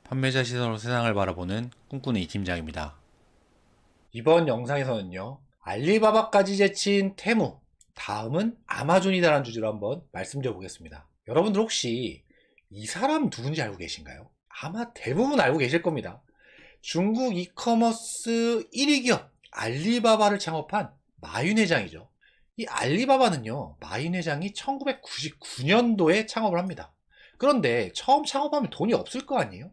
판매자 시선으로 세상을 바라보는 꿈꾸는 이 팀장입니다. 이번 영상에서는요, 알리바바까지 제친 테무, 다음은 아마존이다라는 주제로 한번 말씀드려 보겠습니다. 여러분들 혹시 이 사람 누군지 알고 계신가요? 아마 대부분 알고 계실 겁니다. 중국 이커머스 1위 기업 알리바바를 창업한 마윈 회장이죠. 이 알리바바는요, 마윈 회장이 1999년도에 창업을 합니다. 그런데 처음 창업하면 돈이 없을 거 아니에요?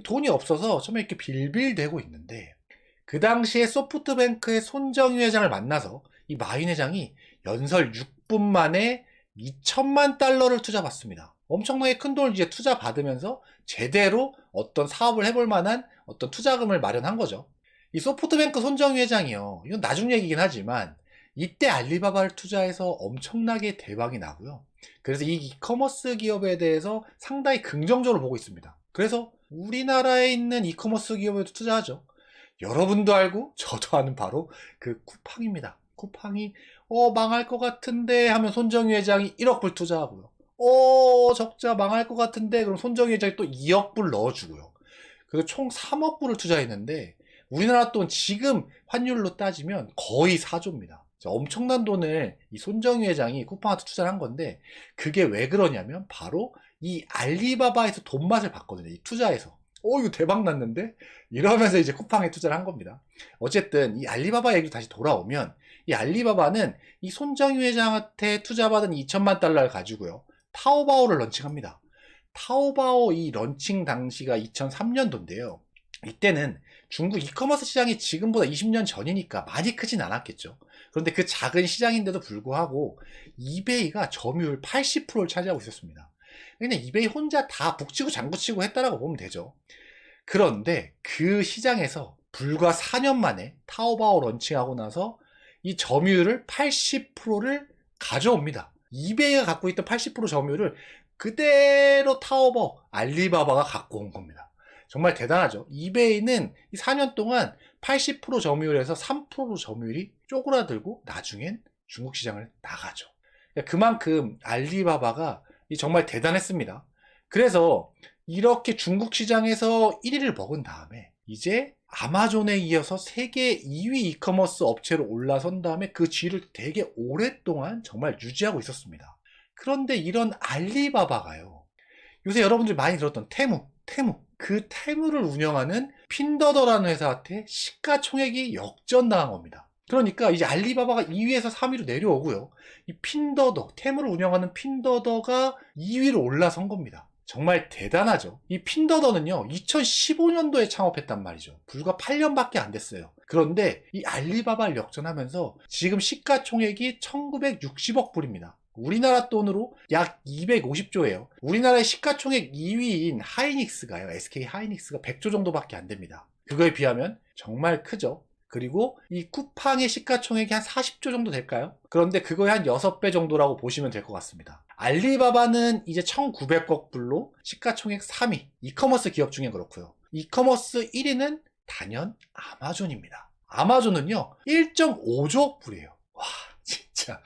돈이 없어서 처음에 이렇게 빌빌대고 있는데, 그 당시에 소프트뱅크의 손정희 회장을 만나서 이 마윈 회장이 연설 6분 만에 2천만 달러를 투자받습니다. 엄청나게 큰 돈을 이제 투자 받으면서 제대로 어떤 사업을 해볼 만한 어떤 투자금을 마련한 거죠. 이 소프트뱅크 손정희 회장이요, 이건 나중 얘기긴 하지만 이때 알리바바를 투자해서 엄청나게 대박이 나고요. 그래서 이 이커머스 기업에 대해서 상당히 긍정적으로 보고 있습니다. 그래서 우리나라에 있는 이커머스 기업에도 투자하죠. 여러분도 알고 저도 아는 바로 그 쿠팡입니다. 쿠팡이 망할 것 같은데 하면 손정희 회장이 1억 불 투자하고요. 적자 망할 것 같은데 그럼 손정희 회장이 또 2억 불 넣어주고요. 그래서 총 3억 불을 투자했는데 우리나라 돈 지금 환율로 따지면 거의 4조입니다. 엄청난 돈을 이 손정희 회장이 쿠팡한테 투자를 한 건데, 그게 왜 그러냐면 바로 이 알리바바에서 돈 맛을 봤거든요. 이 투자에서. 이거 대박 났는데? 이러면서 이제 쿠팡에 투자를 한 겁니다. 어쨌든 이 알리바바 얘기로 다시 돌아오면, 이 알리바바는 이 손정희 회장한테 투자받은 2천만 달러를 가지고요, 타오바오를 런칭합니다. 타오바오 이 런칭 당시가 2003년도인데요. 이때는 중국 이커머스 시장이 지금보다 20년 전이니까 많이 크진 않았겠죠. 그런데 그 작은 시장인데도 불구하고 이베이가 점유율 80%를 차지하고 있었습니다. 그냥 이베이 혼자 다 북치고 장구치고 했다라고 보면 되죠. 그런데 그 시장에서 불과 4년 만에 타오바오 런칭하고 나서 이 점유율을 80%를 가져옵니다. 이베이가 갖고 있던 80% 점유율을 그대로 타오바오, 알리바바가 갖고 온 겁니다. 정말 대단하죠. 이베이는 4년 동안 80% 점유율에서 3% 점유율이 쪼그라들고 나중엔 중국 시장을 나가죠. 그만큼 알리바바가 정말 대단했습니다. 그래서 이렇게 중국 시장에서 1위를 먹은 다음에 이제 아마존에 이어서 세계 2위 이커머스 업체로 올라선 다음에 그 지위를 되게 오랫동안 정말 유지하고 있었습니다. 그런데 이런 알리바바가요, 요새 여러분들이 많이 들었던 테무, 그 테무를 운영하는 핀더더라는 회사한테 시가총액이 역전당한 겁니다. 그러니까 이제 알리바바가 2위에서 3위로 내려오고요, 이 핀더더, 테무를 운영하는 핀더더가 2위로 올라선 겁니다. 정말 대단하죠. 이 핀더더는요, 2015년도에 창업했단 말이죠. 불과 8년밖에 안 됐어요. 그런데 이 알리바바를 역전하면서 지금 시가총액이 1960억 불입니다. 우리나라 돈으로 약 250조예요. 우리나라의 시가총액 2위인 하이닉스가요, SK 하이닉스가 100조 정도밖에 안 됩니다. 그거에 비하면 정말 크죠. 그리고 이 쿠팡의 시가총액이 한 40조 정도 될까요? 그런데 그거의 한 6배 정도라고 보시면 될 것 같습니다. 알리바바는 이제 1900억 불로 시가총액 3위, 이커머스 기업 중에 그렇고요. 이커머스 1위는 단연 아마존입니다. 아마존은요, 1.5조 불이에요. 와, 진짜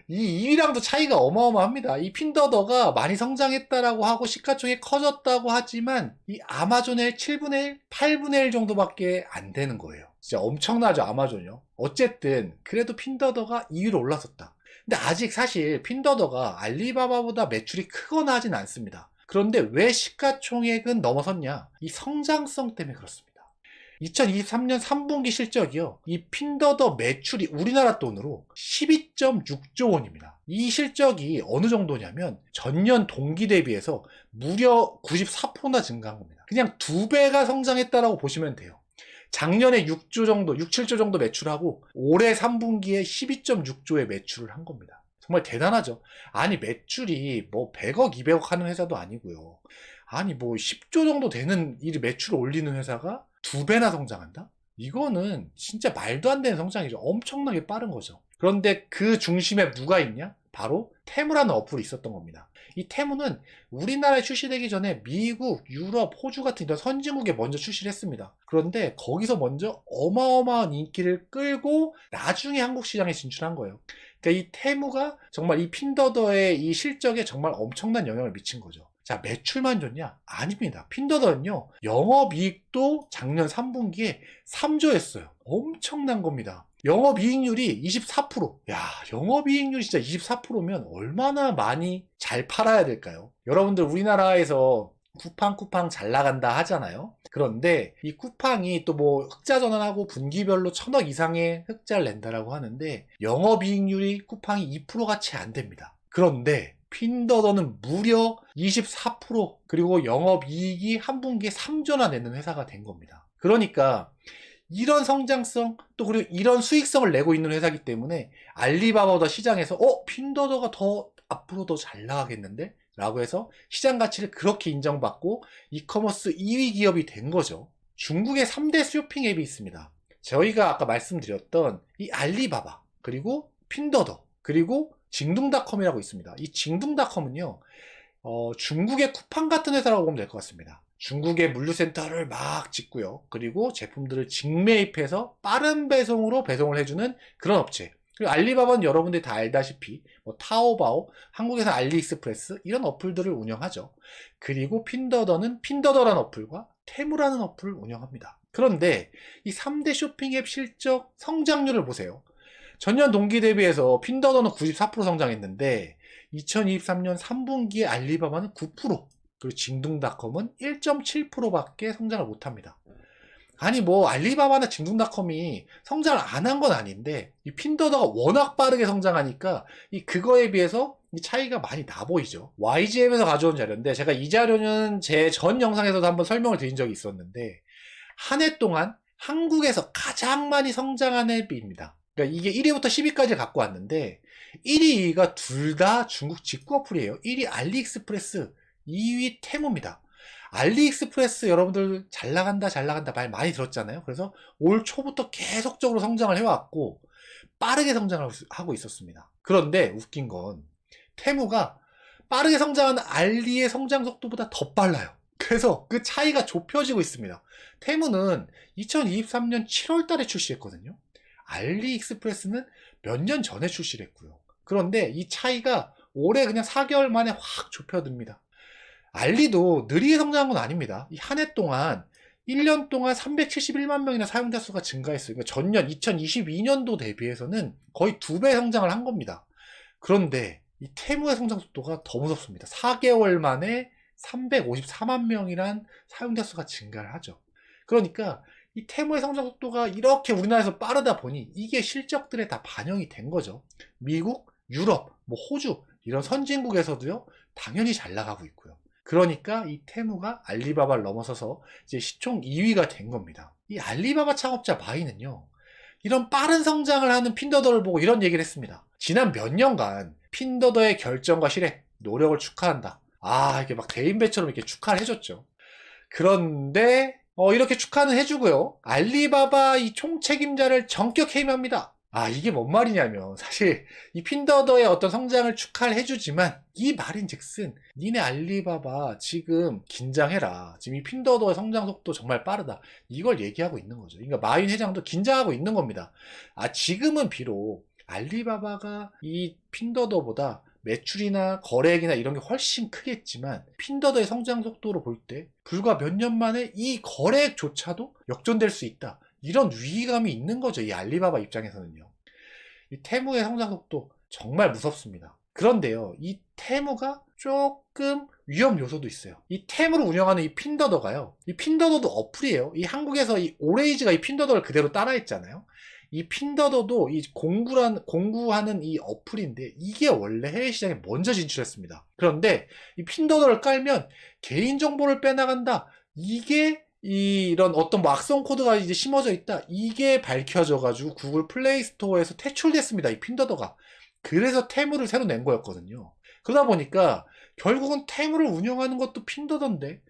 이 2위랑도 차이가 어마어마합니다. 이 핀더더가 많이 성장했다라고 하고 시가총액이 커졌다고 하지만 이 아마존의 7분의 1, 8분의 1 정도밖에 안 되는 거예요. 진짜 엄청나죠, 아마존이요. 어쨌든 그래도 핀더더가 2위로 올라섰다. 근데 아직 사실 핀더더가 알리바바보다 매출이 크거나 하진 않습니다. 그런데 왜 시가총액은 넘어섰냐? 이 성장성 때문에 그렇습니다. 2023년 3분기 실적이요, 이 핀더더 매출이 우리나라 돈으로 12.6조 원입니다. 이 실적이 어느 정도냐면 전년 동기 대비해서 무려 94%나 증가한 겁니다. 그냥 2배가 성장했다라고 보시면 돼요. 작년에 6조 정도, 6, 7조 정도 매출하고 올해 3분기에 12.6조의 매출을 한 겁니다. 정말 대단하죠. 아니, 매출이 뭐 100억, 200억 하는 회사도 아니고요. 아니, 뭐 10조 정도 되는 이 매출을 올리는 회사가 2배나 성장한다? 이거는 진짜 말도 안 되는 성장이죠. 엄청나게 빠른 거죠. 그런데 그 중심에 누가 있냐? 바로 테무라는 어플이 있었던 겁니다. 이 테무는 우리나라에 출시되기 전에 미국, 유럽, 호주 같은 이런 선진국에 먼저 출시를 했습니다. 그런데 거기서 먼저 어마어마한 인기를 끌고 나중에 한국 시장에 진출한 거예요. 그러니까 이 테무가 정말 이 핀더더의 이 실적에 정말 엄청난 영향을 미친 거죠. 자, 매출만 좋냐? 아닙니다. 핀더더는요, 영업이익도 작년 3분기에 3조였어요. 엄청난 겁니다. 영업이익률이 24%. 야, 영업이익률이 진짜 24%면 얼마나 많이 잘 팔아야 될까요? 여러분들 우리나라에서 쿠팡 잘 나간다 하잖아요. 그런데 이 쿠팡이 또 뭐 흑자 전환하고 분기별로 1,000억 이상의 흑자를 낸다라고 하는데 영업이익률이 쿠팡이 2%가 채 안 됩니다. 그런데 핀더더는 무려 24% 그리고 영업이익이 한 분기에 3조나 내는 회사가 된 겁니다. 그러니까 이런 성장성 또 그리고 이런 수익성을 내고 있는 회사이기 때문에 알리바바보다 시장에서 핀더더가 더 앞으로 더 잘 나가겠는데? 라고 해서 시장 가치를 그렇게 인정받고 이커머스 2위 기업이 된 거죠. 중국의 3대 쇼핑 앱이 있습니다. 저희가 아까 말씀드렸던 이 알리바바 그리고 핀더더 그리고 징둥닷컴이라고 있습니다. 이 징둥닷컴은요 중국의 쿠팡 같은 회사라고 보면 될 것 같습니다. 중국의 물류센터를 막 짓고요. 그리고 제품들을 직매입해서 빠른 배송으로 배송을 해주는 그런 업체. 그리고 알리바바는 여러분들이 다 알다시피 뭐 타오바오, 한국에서 알리익스프레스 이런 어플들을 운영하죠. 그리고 핀더더는 핀더더라는 어플과 테무라는 어플을 운영합니다. 그런데 이 3대 쇼핑 앱 실적 성장률을 보세요. 전년 동기 대비해서 핀더더는 94% 성장했는데 2023년 3분기에 알리바바는 9%, 그리고 징둥닷컴은 1.7%밖에 성장을 못합니다. 아니 뭐 알리바바나 징둥닷컴이 성장을 안 한 건 아닌데 이 핀더더가 워낙 빠르게 성장하니까 그거에 비해서 이 차이가 많이 나 보이죠. YGM에서 가져온 자료인데 제가 이 자료는 제 전 영상에서도 한번 설명을 드린 적이 있었는데 한 해 동안 한국에서 가장 많이 성장한 앱입니다. 그러니까 이게 1위부터 10위까지 갖고 왔는데 1위, 2위가 둘 다 중국 직구 어플이에요. 1위 알리익스프레스, 2위 테무입니다. 알리익스프레스 여러분들 잘 나간다 말 많이 들었잖아요. 그래서 올 초부터 계속적으로 성장을 해왔고 빠르게 성장을 하고 있었습니다. 그런데 웃긴 건 테무가 빠르게 성장하는 알리의 성장 속도보다 더 빨라요. 그래서 그 차이가 좁혀지고 있습니다. 테무는 2023년 7월 달에 출시했거든요. 알리익스프레스는 몇 년 전에 출시를 했고요. 그런데 이 차이가 올해 그냥 4개월 만에 확 좁혀듭니다. 알리도 느리게 성장한 건 아닙니다. 이 한 해 동안 1년 동안 371만 명이나 사용자 수가 증가했어요. 그러니까 전년 2022년도 대비해서는 거의 2배 성장을 한 겁니다. 그런데 이 테무의 성장 속도가 더 무섭습니다. 4개월 만에 354만 명이란 사용자 수가 증가를 하죠. 그러니까 이 테무의 성장 속도가 이렇게 우리나라에서 빠르다 보니 이게 실적들에 다 반영이 된 거죠. 미국, 유럽, 뭐 호주 이런 선진국에서도요 당연히 잘 나가고 있고요. 그러니까 이 테무가 알리바바를 넘어서서 이제 시총 2위가 된 겁니다. 이 알리바바 창업자 마이는요 이런 빠른 성장을 하는 핀더더를 보고 이런 얘기를 했습니다. 지난 몇 년간 핀더더의 결정과 실행, 노력을 축하한다. 이렇게 막 대인배처럼 이렇게 축하를 해줬죠. 그런데 이렇게 축하는 해주고요. 알리바바 이 총책임자를 전격 해임합니다. 이게 뭔 말이냐면 사실 이 핀더더의 어떤 성장을 축하를 해주지만 이 말인즉슨 니네 알리바바 지금 긴장해라. 지금 이 핀더더의 성장 속도 정말 빠르다. 이걸 얘기하고 있는 거죠. 그러니까 마윈 회장도 긴장하고 있는 겁니다. 지금은 비록 알리바바가 이 핀더더보다 매출이나 거래액이나 이런 게 훨씬 크겠지만 핀더더의 성장 속도로 볼 때 불과 몇 년 만에 이 거래액조차도 역전될 수 있다. 이런 위기감이 있는 거죠. 이 알리바바 입장에서는요. 이 테무의 성장 속도 정말 무섭습니다. 그런데요. 이 테무가 조금 위험 요소도 있어요. 이 테무를 운영하는 이 핀더더가요. 이 핀더더도 어플이에요. 이 한국에서 이 오레이즈가 이 핀더더를 그대로 따라했잖아요. 이 핀더더도 이 공구하는 이 어플인데 이게 원래 해외 시장에 먼저 진출했습니다. 그런데 이 핀더더를 깔면 개인정보를 빼나간다. 이게 이런 어떤 뭐 악성 코드가 이제 심어져 있다. 이게 밝혀져가지고 구글 플레이 스토어에서 퇴출됐습니다. 이 핀더더가. 그래서 테무를 새로 낸 거였거든요. 그러다 보니까 결국은 테무를 운영하는 것도 핀더더인데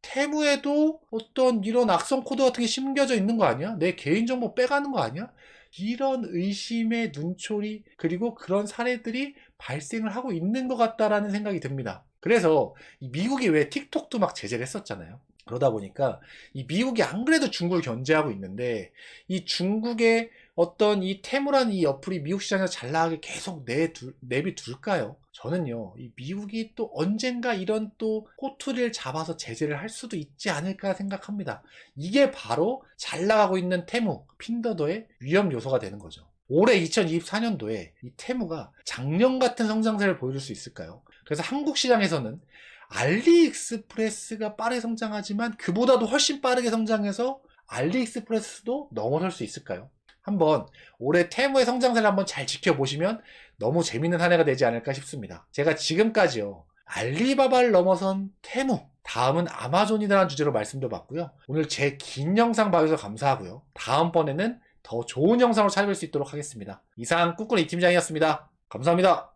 테무에도 어떤 이런 악성 코드 같은 게 심겨져 있는 거 아니야? 내 개인정보 빼가는 거 아니야? 이런 의심의 눈초리 그리고 그런 사례들이 발생을 하고 있는 것 같다라는 생각이 듭니다. 그래서 미국이 왜 틱톡도 막 제재를 했었잖아요. 그러다 보니까 이 미국이 안 그래도 중국을 견제하고 있는데 이 중국의 어떤 이 테무라는 이 어플이 미국 시장에서 잘 나가게 계속 내비둘까요? 저는요, 이 미국이 또 언젠가 이런 또 꼬투리를 잡아서 제재를 할 수도 있지 않을까 생각합니다. 이게 바로 잘 나가고 있는 테무, 핀더더의 위험 요소가 되는 거죠. 올해 2024년도에 이 테무가 작년 같은 성장세를 보여줄 수 있을까요? 그래서 한국 시장에서는 알리익스프레스가 빠르게 성장하지만 그보다도 훨씬 빠르게 성장해서 알리익스프레스도 넘어설 수 있을까요? 한번 올해 테무의 성장세를 한번 잘 지켜보시면 너무 재밌는 한 해가 되지 않을까 싶습니다. 제가 지금까지요, 알리바바를 넘어선 테무, 다음은 아마존이라는 주제로 말씀드려봤고요. 오늘 제 긴 영상 봐주셔서 감사하고요. 다음번에는 더 좋은 영상으로 찾아뵐 수 있도록 하겠습니다. 이상 꿈꾸는 이 팀장이었습니다. 감사합니다.